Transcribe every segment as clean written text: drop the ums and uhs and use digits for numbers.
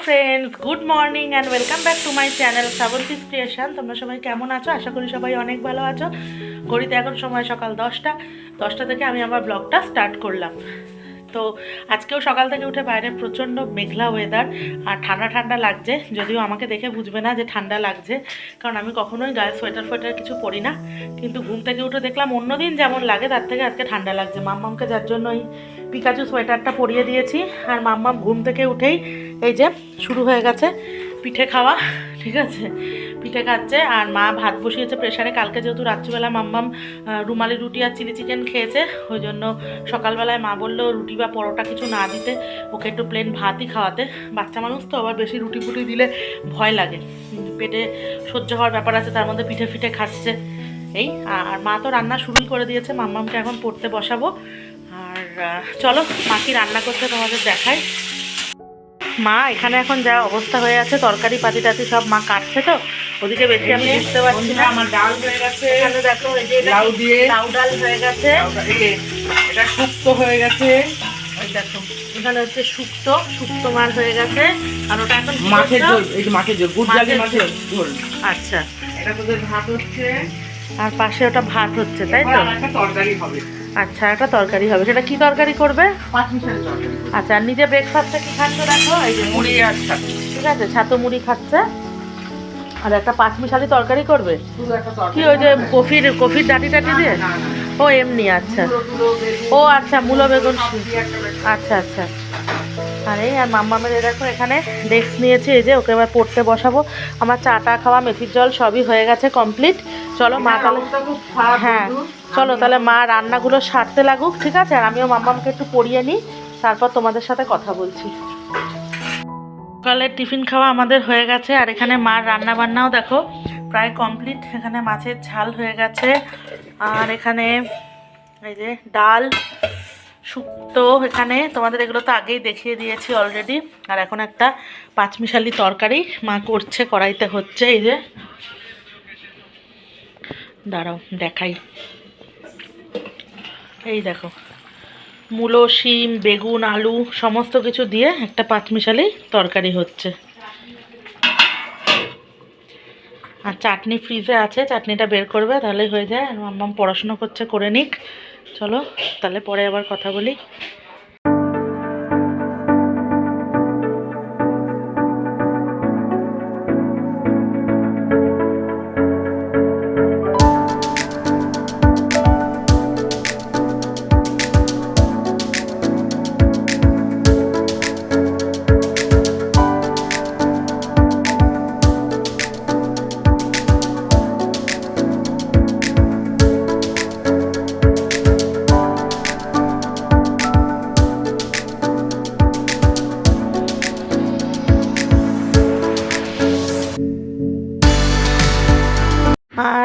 Friends, good morning and welcome back to my channel Shrabanti's creation. তোমরা সবাই কেমন আছো? আশা করি সবাই অনেক ভালো আছো। ঘড়িতে এখন সময় সকাল 10টা থেকে আমি আমার ব্লগটা স্টার্ট করলাম। তো আজকেও সকাল থেকে উঠে বাইরে প্রচণ্ড মেঘলা ওয়েদার আর ঠান্ডা ঠান্ডা লাগছে। যদিও আমাকে দেখে বুঝবে না যে ঠান্ডা লাগছে, কারণ আমি কখনোই গায়ে সোয়েটার কিছু পরি না। কিন্তু ঘুম থেকে উঠে দেখলাম অন্যদিন যেমন লাগে তার থেকে আজকে ঠান্ডা লাগছে। মাম্মামকে যার জন্য এই পিকাচু সোয়েটারটা পরিয়ে দিয়েছি। আর মাম্মাম ঘুম থেকে উঠেই এই যে শুরু হয়ে গেছে পিঠে খাওয়া। ঠিক আছে, পিঠে খাচ্ছে। আর মা ভাত বসিয়েছে প্রেশারে। কালকে যেহেতু রাত্রিবেলা মাম্মাম রুমালি রুটি আর চিলি চিকেন খেয়েছে, ওই জন্য সকালবেলায় মা বললো রুটি বা পরোটা কিছু না দিতে, ওকে একটু প্লেন ভাতই খাওয়াতে। বাচ্চা মানুষ তো, আবার বেশি রুটি ফুটি দিলে ভয় লাগে, পেটে সহ্য হওয়ার ব্যাপার আছে, তার মধ্যে পিঠে ফিঠে খাচ্ছে এই। আর মা তো রান্না শুরুই করে দিয়েছে, মাম্মামকে এখন পড়তে বসাবো। আর চলো মা কি রান্না করতে তোমাদের দেখাই। মা এখানে এখন যা অবস্থা হয়ে আছে, তরকারি পাতি টাতি সব মা কাটছে, তো ওদিকে বেশি আমি বুঝতে পারছি না। আমার ডাল হয়ে গেছে, এখানে দেখো এই যে লাউ দিয়ে লাউ ডাল হয়ে গেছে, এটা শুক্তো হয়ে গেছে। ওই দেখো এখানে হচ্ছে শুক্তো মাছ হয়ে গেছে। আর ওটা এখন মাছের ঝোল, এই যে মাছের ঝোল, গুড় জালি মাছের ঝোল। আচ্ছা, এটা তোদের ভাত হচ্ছে, আর পাশে ওটা ভাত হচ্ছে, তাই তো? আর একটা তরকারি হবে। আচ্ছা, একটা তরকারি হবে। সেটা কি তরকারি করবে? পাঁচমিশালি তরকারি। আচ্ছা, আর নিজে ব্রেকফাস্টে কি খাচ্ছ দেখো? এই যে মুড়ি আর ছাতু। ঠিক আছে, ছাতু মুড়ি খাচ্ছে। আর একটা পাঁচমিশালি তরকারি করবে। শুধু একটা তরকারি। কি ওই যে কফির ডাটি টাটি দিয়ে? না, না, ও এমনি, আচ্ছা। মূলো, বেগুন, ও আচ্ছা, মূলো বেগুন। সব দিয়ে একটা breakfast। আচ্ছা আচ্ছা। আর এই আর মাম্মামের দেখো এখানে ডেস্ক নিয়েছে, এই যে ওকে এবার পড়তে বসাবো। আমার চাটা খাওয়া, মেথির জল সবই হয়ে গেছে কমপ্লিট। চলো মা তাহলে, অবস্থা খুব খারাপ হ্যাঁ বন্ধু। চলো তাহলে মা রান্নাগুলো সারতে লাগুক, ঠিক আছে? আর আমিও মাম্মামকে একটু পড়িয়ে নিই, তারপর তোমাদের সাথে কথা বলছি। সকালের টিফিন খাওয়া আমাদের হয়ে গেছে। আর এখানে মার রান্না বান্নাও দেখো প্রায় কমপ্লিট। এখানে মাছের ঝাল হয়ে গেছে, আর এখানে এই যে ডাল, শুক্তো, এখানে তোমাদের এগুলো তো আগেই দেখিয়ে দিয়েছি অলরেডি। আর এখন একটা পাঁচমিশালি তরকারি মা করছে, কড়াইতে হচ্ছে। এই যে দাঁড়াও দেখাই, এই দেখো মূলো, শিম, বেগুন, আলু সমস্ত কিছু দিয়ে একটা পাঁচমিশালি তরকারি হচ্ছে। আর চাটনি ফ্রিজে আছে, চাটনিটা বের করবে তাহলেই হয়ে যায়। আর মাম্মাম পড়াশোনা করছে, করে নিক। চলো তাহলে পরে আবার কথা বলি।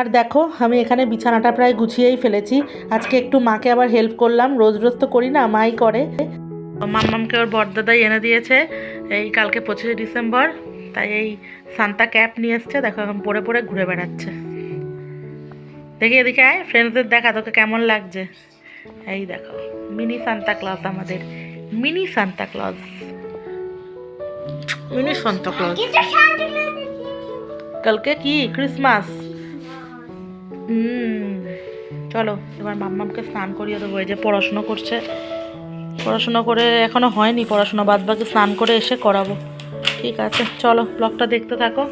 আর দেখো আমি এখানে বিছানাটা প্রায় গুছিয়েই ফেলেছি। আজকে একটু মাকে আবার হেল্প করলাম, রোজ রোজ তো করি না, মাই করে। মাম্মামকে ওর বড়দাদাই এনে দিয়েছে এই কালকে 25শে ডিসেম্বর, তাই এই সান্তা ক্যাপ নিয়ে এসছে। দেখো এখন পরে পরে ঘুরে বেড়াচ্ছে। দেখি এদিকে আয়, ফ্রেন্ডসদের দেখা তোকে কেমন লাগছে। এই দেখো মিনি সান্তা ক্লজ, আমাদের mini Santa Claus, mini Santa Claus. কালকে কি ক্রিসমাস। চলো এবার মাম্মামকে স্নান করিয়ে দেবো। এই যে পড়াশুনো করছে, পড়াশুনো করে এখনো হয়নি পড়াশোনা, বাদ বাকি স্নান করে এসে করাবো। ঠিক আছে চলো ব্লগটা দেখতে থাকো,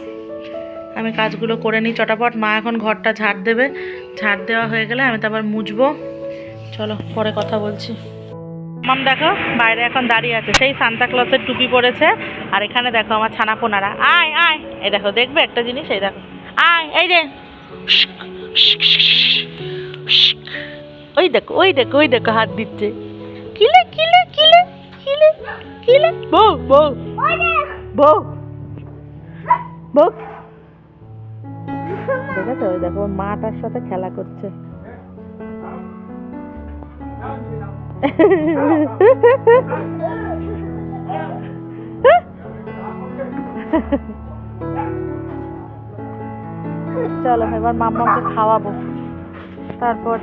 আমি কাজগুলো করে নিই চটাপট। মা এখন ঘরটা ঝাড় দেবে, ঝাড় দেওয়া হয়ে গেলে আমি তো আবার মুছবো। চলো পরে কথা বলছি। মাম দেখো বাইরে এখন দাঁড়িয়ে আছে, সেই সান্তা ক্লজের টুপি পরেছে। আর এখানে দেখো আমার ছানাপোনারা, আয় আয়, এই দেখো দেখবে একটা জিনিস, এই দেখো আয়, এই যে ওই দেখো ওই দেখো ওই দেখো হাত দিচ্ছে, কিলে কিলে কিলে কিলে কিলে, বউ বউ বউ বউ। দেখেছো ওই দেখো মাটার সাথে খেলা করছে। চলো এবার মাম্মাকে খাওয়াবো, তারপর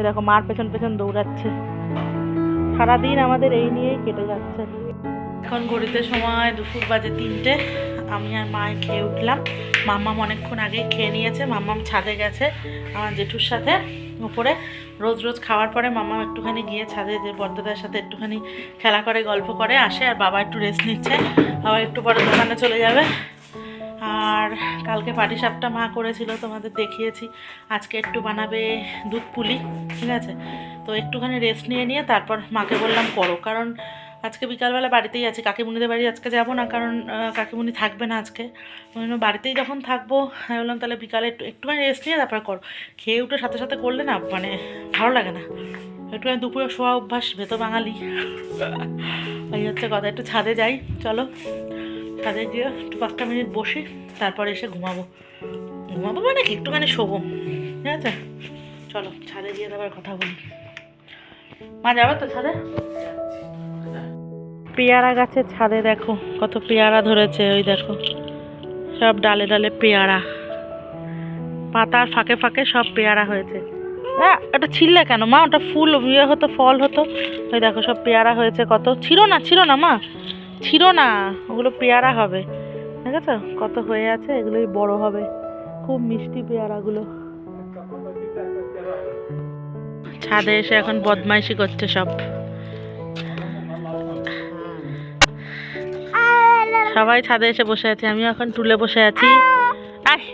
দেখো মার পেছন পেছন দৌড়াচ্ছে। সারাদিন আমাদের এই নিয়েই কেটে যাচ্ছে। এখন ঘড়িতে সময় দুপুর বাজে 3টে। আমি আর মায় খেয়ে উঠলাম। মাম্মাম অনেকক্ষণ আগেই খেয়ে নিয়েছে। মাম্মাম ছাদে গেছে আমার জেঠুর সাথে উপরে। রোজ রোজ খাওয়ার পরে মাম্মাম একটুখানি গিয়ে ছাদে যে বড়দাদার সাথে একটুখানি খেলা করে গল্প করে আসে, আর বাবা একটু রেস্ট নিচ্ছে। আবার একটু পরে দোকানে চলে যাবে। আর কালকে পাটিসাপটা মা করেছিল, তোমাদের দেখিয়েছি। আজকে একটু বানাবে দুধ পুলি, ঠিক আছে? তো একটুখানি রেস্ট নিয়ে তারপর মাকে বললাম করো, কারণ আজকে বিকালবেলা বাড়িতেই আছি। কাকিমুনিদের বাড়ি আজকে যাবো না, কারণ কাকিমুনি থাকবে না আজকে। ওই জন্য বাড়িতেই যখন থাকবো আমি বললাম তাহলে বিকালে একটুখানি রেস্ট নিয়ে তারপর করো। খেয়ে উঠে সাথে সাথে করলে না মানে ভালো লাগে না। একটুখানি দুপুরে শোয়া অভ্যাস, ভেতো বাঙালি। এই হচ্ছে কথা। একটু ছাদে যাই, চলো। ছাদে গিয়ে একটু 5টা মিনিট বসি, তারপরে এসে ঘুমাবো মানে কি একটুখানি শোবো, ঠিক আছে? চলো ছাদে গিয়ে তারপর কথা বলি। মা যাবে তো ছাদে? পেয়ারা গাছের ছাদে দেখো কত পেয়ারা ধরেছে। ওই দেখো সব ডালে ডালে পেয়ারা, পাতার ফাঁকে ফাঁকে সব পেয়ারা হয়েছে। হ্যাঁ, এটা ছিললে কেন মা? ওটা ফুল ইয়ে হতো, ফল হতো। ওই দেখো সব পেয়ারা হয়েছে কত। ছিল না মা, ছিল না। ওগুলো পেয়ারা হবে, দেখেছো কত হয়ে আছে। এগুলোই বড় হবে, খুব মিষ্টি পেয়ারাগুলো। ছাদে এসে এখন বদমাইশি করছে সব। সবাই ছাদে এসে বসে আছে, আমিও এখন টুলে বসে আছি। আয়,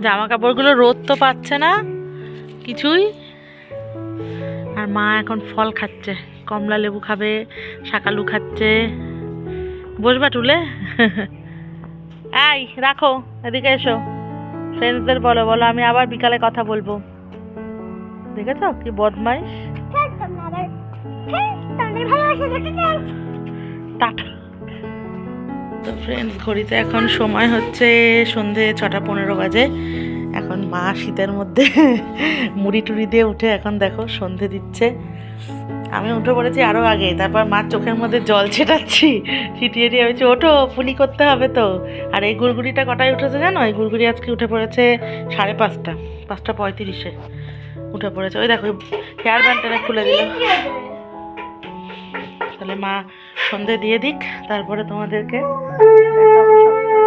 জামা কাপড়গুলো রোদ তো পাচ্ছে না কিছুই। আর মা এখন ফল খাচ্ছে, কমলা লেবু খাবে, শাকালু খাচ্ছে। বসবা টুলে? এই রাখো, এদিকে এসো। ফ্রেন্ডসদের বলো বলো আমি আবার বিকালে কথা বলবো। দেখেছো কি বদমাইশ। টাটা। তো ফ্রেন্ডস, ঘড়িতে এখন সময় হচ্ছে সন্ধে 6:15 বাজে। এখন মা শীতের মধ্যে মুড়ি টুড়ি দিয়ে উঠে এখন দেখো সন্ধে দিচ্ছে। আমি উঠে পড়েছি আরও আগে, তারপর মার চোখের মধ্যে জল ছেটাচ্ছি, ছিটিয়ে দিয়ে হয়েছে ওঠো পুলি করতে হবে তো। আর এই গুড়গুড়িটা কটায় উঠেছে জানো? এই গুড়গুড়ি আজকে উঠে পড়েছে 5:30, 5:35-এ উঠে পড়েছে। ওই দেখো হেয়ার ব্যান্ডটা খুলে দিল। তাহলে মা সন্ধে দিয়ে দিক, তারপরে তোমাদেরকে দেখাবো সবটা।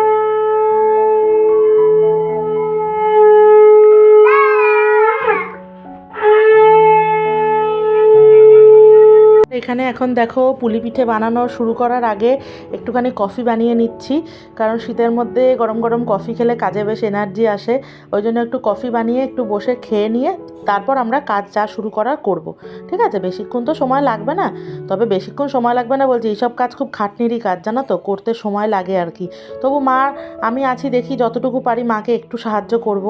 এখানে এখন দেখো পুলি পিঠে বানানো শুরু করার আগে একটুখানি কফি বানিয়ে নিচ্ছি, কারণ শীতের মধ্যে গরম গরম কফি খেলে কাজে বেশ এনার্জি আসে। ওই জন্য একটু কফি বানিয়ে একটু বসে খেয়ে নিয়ে তারপর আমরা কাজ যা শুরু করার করব, ঠিক আছে? বেশিক্ষণ তো সময় লাগবে না, তবে বেশিক্ষণ সময় লাগবে না বলছি, এইসব কাজ খুব খাটনিরই কাজ জানো তো, করতে সময় লাগে আর কি। তবু মা আমি আছি, দেখি যতটুকু পারি মাকে একটু সাহায্য করব।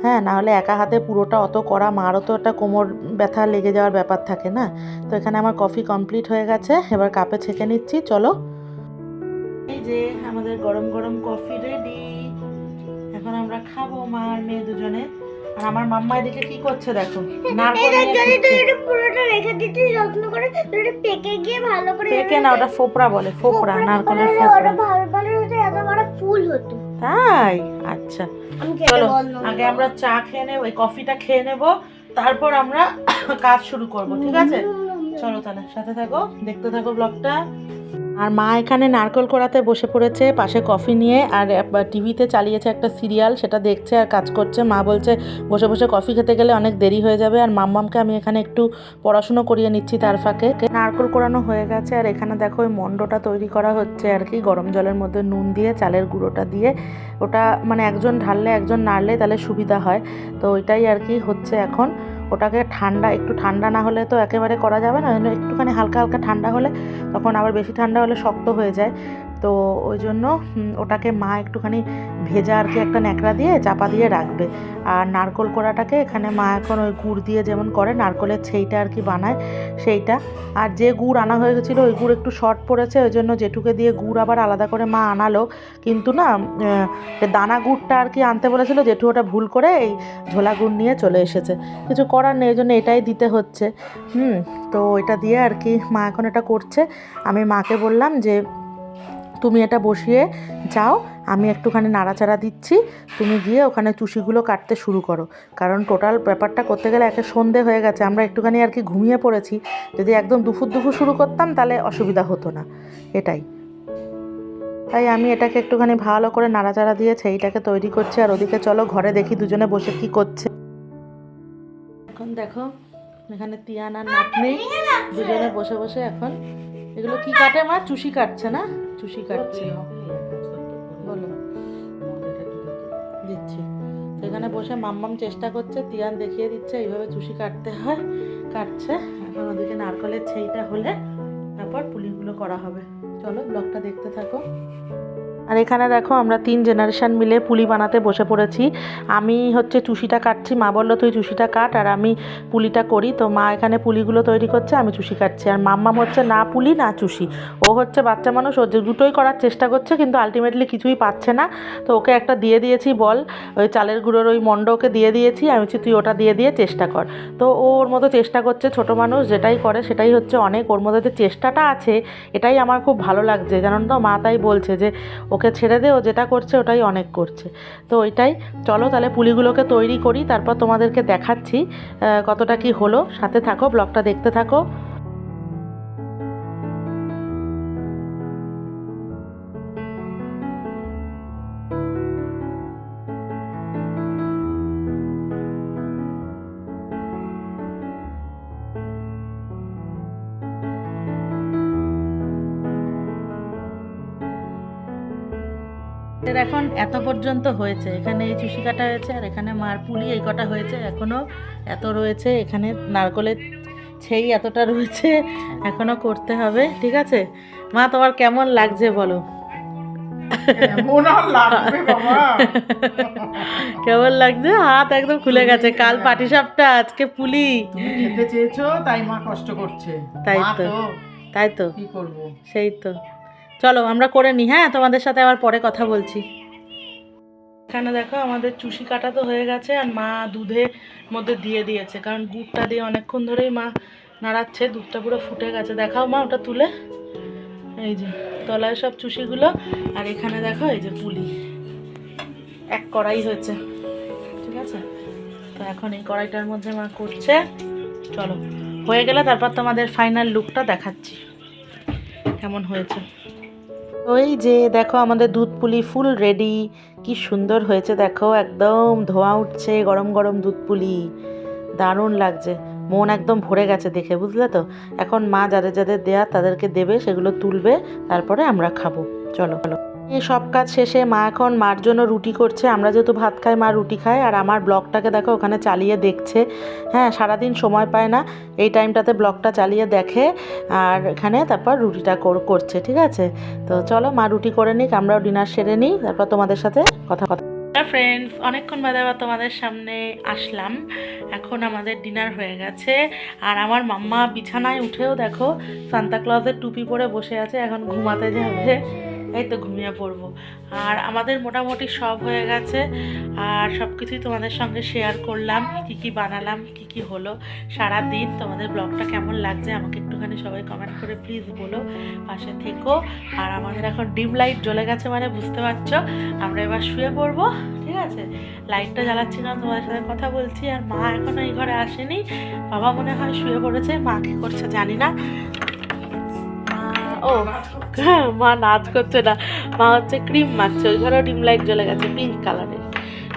হ্যাঁ, নাহলে একা হাতে পুরোটা অত করা, মারও তো একটা কোমর ব্যথা লেগে যাওয়ার ব্যাপার থাকে না। তো এখানে আমার কফি কমপ্লিট হয়ে গেছে, এবার কাপে ছেঁকে নিচ্ছি, চলো। এই যে আমাদের গরম গরম কফি রেডি, এখন আমরা খাবো মা আর মেয়ে দুজনে। আর আমার মাম্মা এদিকে কি করছে দেখো, নারকেল পুরোটা রেখে দিতে যত্ন করে, এটা পেকে গিয়ে ভালো করে পেকে না, ওটা ফোপড়া বলে, ফোপড়া, নারকেলের ওটা ফোপড়া। ভালো ভালো হতে এত বড় ফুল হতো। তাই? আচ্ছা আমি খেতে চলো, বন্ধ আগে আমরা চা খেয়ে নেবো, ওই কফিটা খেয়ে নেবো, তারপর আমরা কাজ শুরু করব, ঠিক আছে? চলো তাহলে সাথে থাকো, দেখতে থাকো ব্লগটা। আর মা এখানে নারকেল কোড়াতে বসে পড়েছে, পাশে কফি নিয়ে, আর টিভিতে চালিয়েছে একটা সিরিয়াল, সেটা দেখছে আর কাজ করছে। মা বলছে বসে বসে কফি খেতে গেলে অনেক দেরি হয়ে যাবে। আর মাম্মামকে আমি এখানে একটু পড়াশুনো করিয়ে নিচ্ছি তার ফাঁকে। নারকেল কোড়ানো হয়ে গেছে, আর এখানে দেখো ওই মন্ডটা তৈরি করা হচ্ছে আর কি, গরম জলের মধ্যে নুন দিয়ে চালের গুঁড়োটা দিয়ে। ওটা মানে একজন ঢাললে একজন নাড়লে তাহলে সুবিধা হয়, তো ওইটাই আর কি হচ্ছে এখন। ওটাকে একটু ঠান্ডা না হলে তো একেবারে করা যাবে না, একটুখানি হালকা হালকা ঠান্ডা হলে, তখন আবার বেশি ঠান্ডা হলে শক্ত হয়ে যায়। তো ওই জন্য ওটাকে মা একটুখানি ভেজা আর কি একটা ন্যাকড়া দিয়ে চাপা দিয়ে রাখবে। আর নারকেল কোড়াটাকে এখানে মা এখন ওই গুড় দিয়ে যেমন করে নারকেলের ছেইটা আর কি বানায় সেইটা। আর যে গুড় আনা হয়ে গেছিলো ওই গুড় একটু শর্ট পড়েছে, ওই জন্য জেঠুকে দিয়ে গুড় আবার আলাদা করে মা আনালো, কিন্তু না দানা গুড়টা আর কি আনতে বলেছিল, জেঠু ওটা ভুল করে এই ঝোলা গুড় নিয়ে চলে এসেছে। কিছু করার নেই, ওই জন্য এটাই দিতে হচ্ছে। তো এটা দিয়ে আর কি মা এখন এটা করছে। আমি মাকে বললাম যে তুমি এটা বসিয়ে যাও, আমি একটুখানি নাড়াচাড়া দিচ্ছি, তুমি গিয়ে ওখানে চুষিগুলো কাটতে শুরু করো। কারণ টোটাল ব্যাপারটা করতে গেলে একে সন্ধে হয়ে গেছে, আমরা একটুখানি আর কি ঘুমিয়ে পড়েছি। যদি একদম দুপুর শুরু করতাম তাহলে অসুবিধা হতো না, এটাই। তাই আমি এটাকে একটুখানি ভালো করে নাড়াচাড়া দিয়ে সেইটাকে তৈরি করছি। আর ওদিকে চলো ঘরে দেখি দুজনে বসে কি করছে। এখন দেখো এখানে তিয়ান আর নাতনি দুজনে বসে বসে এখন এগুলো কি কাটে, মা চুষি কাটছে না? চুষি কাটছে, বলো দিচ্ছি। তো এখানে বসে মাম্মাম চেষ্টা করছে, তিয়ান দেখিয়ে দিচ্ছে এইভাবে চুষি কাটতে হয়, কাটছে। এখন ওদিকে নারকেলের ছেইটা হলে তারপর পুলিগুলো করা হবে। চলো ব্লগটা দেখতে থাকো। আর এখানে দেখো আমরা 3 জেনারেশন মিলে পুলি বানাতে বসে পড়েছি। আমি হচ্ছে চুষিটা কাটছি, মা বললো তুই চুষিটা কাট আর আমি পুলিটা করি। তো মা এখানে পুলিগুলো তৈরি করছে, আমি চুষি কাটছি। আর মাম্মাম হচ্ছে না পুলি না চুষি, ও হচ্ছে বাচ্চা মানুষ, ও যে দুটোই করার চেষ্টা করছে কিন্তু আলটিমেটলি কিছুই পাচ্ছে না। তো ওকে একটা দিয়ে দিয়েছি বল, ওই চালের গুঁড়োর ওই মন্ড ওকে দিয়ে দিয়েছি, আমি বলছি তুই ওটা দিয়ে চেষ্টা কর। তো ও ওর মতো চেষ্টা করছে, ছোট মানুষ যেটাই করে সেটাই হচ্ছে অনেক, ওর মধ্যে যে চেষ্টাটা আছে এটাই আমার খুব ভালো লাগছে, জানেন তো। মা তাই বলছে যে ওকে ছেড়ে দে, ও যেটা করছে ওটাই অনেক করছে। তো ওইটাই, চলো তাহলে পুলিগুলোকে তৈরি করি, তারপর তোমাদেরকে দেখাচ্ছি কতটা কি হলো। সাথে থাকো, ব্লগটা দেখতে থাকো। এখন এত পর্যন্ত হয়েছে, এখানে এই চুষি কাটা হয়েছে আর এখানে মার পুলি এই কটা হয়েছে, এখনও এত রয়েছে। এখানে নারকলের ছেই এতটা রয়েছে, এখনও করতে হবে। ঠিক আছে মা, তোমার কেমন লাগছে বলো? কেমন লাগছে? হাত একদম খুলে গেছে, কাল পাটিসাপটা আজকে পুলি। তুমি খেতে চেয়েছো তাই মা কষ্ট করছে, তাই মা তো, তো তাই তো, কি করবো। সেই তো। চলো আমরা করে নিই, হ্যাঁ তোমাদের সাথে আবার পরে কথা বলছি। এখানে দেখো আমাদের চুষি কাটা তো হয়ে গেছে, আর মা দুধের মধ্যে দিয়ে দিয়েছে, কারণ গুড়টা দিয়ে অনেকক্ষণ ধরেই মা নাড়াচ্ছে, দুধটা পুরো ফুটে গেছে। দেখাও মা ওটা তুলে, এই যে তলায় সব চুষিগুলো, আর এখানে দেখো এই যে পুলি, এক কড়াই হয়েছে। ঠিক আছে, তো এখন এই কড়াইটার মধ্যে মা করছে। চলো হয়ে গেলে তারপর তোমাদের ফাইনাল লুকটা দেখাচ্ছি কেমন হয়েছে। ওই যে দেখো আমাদের দুধ পুলি ফুল রেডি, কি সুন্দর হয়েছে দেখো, একদম ধোঁয়া উঠছে, গরম গরম দুধ পুলি, দারুণ লাগছে, মন একদম ভরে গেছে দেখে, বুঝলে তো। এখন মা যাদের যাদের দেয়া তাদেরকে দেবে, সেগুলো তুলবে, তারপরে আমরা খাবো। চলো চলো। এই সব কাজ শেষে মা এখন মার জন্য রুটি করছে, আমরা যেহেতু ভাত খাই মা রুটি খায়। আর আমার ব্লগটাকে দেখো ওখানে চালিয়ে দেখছে, হ্যাঁ সারাদিন সময় পায় না, এই টাইমটাতে ব্লগটা চালিয়ে দেখে, আর এখানে তারপর রুটিটা করছে। ঠিক আছে, তো চলো মা রুটি করে নিক, আমরাও ডিনার সেরে নিই, তারপর তোমাদের সাথে কথা ফ্রেন্ডস অনেকক্ষণ বাদে আবার তোমাদের সামনে আসলাম। এখন আমাদের ডিনার হয়ে গেছে, আর আমার মাম্মা বিছানায় উঠেও দেখো সান্তাক্লজের টুপি পরে বসে আছে, এখন ঘুমাতে যাবে। এই তো ঘুমিয়ে পড়বো। আর আমাদের মোটামুটি সব হয়ে গেছে, আর সব কিছুই তোমাদের সঙ্গে শেয়ার করলাম, কি কি বানালাম, কি কি হলো সারা দিন। তোমাদের ব্লগটা কেমন লাগছে আমাকে একটুখানি সবাই কমেন্ট করে প্লিজ বলো, পাশে থেকো। আর আমাদের এখন ডিম লাইট জ্বলে গেছে, মানে বুঝতে পারছো আমরা এবার শুয়ে পড়বো। ঠিক আছে, লাইটটা জ্বালাচ্ছি না, তোমাদের সাথে কথা বলছি। আর মা এখনো এই ঘরে আসেনি, বাবা মনে হয় শুয়ে পড়েছে, মা কী করছে জানি না। ও মা নাচ করছে না, মা হচ্ছে ক্রিম মাখছে, ওই ঘরেও ডিম লাইট জ্বলে গেছে পিঙ্ক কালারের।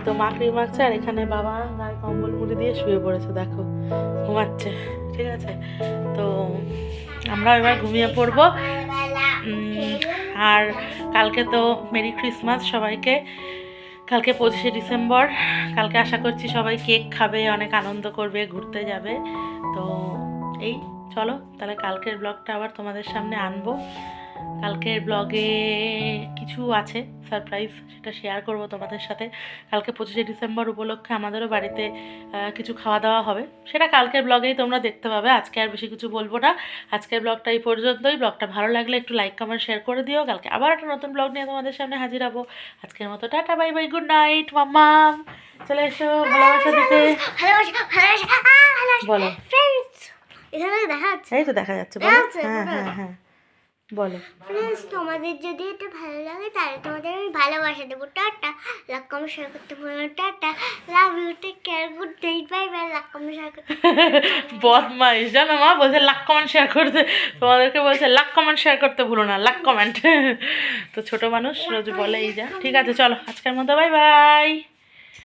তো মা ক্রিম মাখছে, আর এখানে বাবা গায়ে কম্বল মুড়ি দিয়ে শুয়ে পড়েছে, দেখো ঘুমাচ্ছে। ঠিক আছে, তো আমরা এবার ঘুমিয়ে পড়বো। আর কালকে তো মেরি ক্রিসমাস সবাইকে, কালকে 25শে ডিসেম্বর, কালকে আশা করছি সবাই কেক খাবে, অনেক আনন্দ করবে, ঘুরতে যাবে। তো এই চলো তাহলে কালকের ব্লগটা আবার তোমাদের সামনে আনবো। কালকের ব্লগে কিছু আছে সারপ্রাইজ, সেটা শেয়ার করব তোমাদের সাথে। কালকে 25শে ডিসেম্বর উপলক্ষে আমাদেরও বাড়িতে কিছু খাওয়া দাওয়া হবে, সেটা কালকের ব্লগেই তোমরা দেখতে পাবে। আজকে আর বেশি কিছু বলবো না, আজকের ব্লগটা এই পর্যন্তই। ব্লগটা ভালো লাগলে একটু লাইক কমেন্ট শেয়ার করে দিও। কালকে আবার একটা নতুন ব্লগ নিয়ে তোমাদের সামনে হাজির হবো। আজকের মতো tata, bye bye, good night. মাম্মাম চলে এসো ভালোবাসা দিতে, বলো। এখানে দেখা যাচ্ছে, এই তো দেখা যাচ্ছে, বলো। হ্যাঁ হ্যাঁ হ্যাঁ, বলো। ফ্রেন্ডস, তোমাদের যদি এটা ভালো লাগে তাহলে তোমাদের আমি ভালোবাসা দেবো। টাটা, লাইক কমেন্ট শেয়ার করতে ভুলো না। Tata, love you, take care, good night, bye bye. Like comment share করতে বদমাইশ জানো মা, বলছে লাক কমেন্ট শেয়ার করতে, তোমাদেরকে বলছে লাক কমেন্ট শেয়ার করতে ভুলো না, লাক কমেন্ট। তো ছোট মানুষ রোজ বলে এই যা। ঠিক আছে চলো আজকের মতো বাই বাই।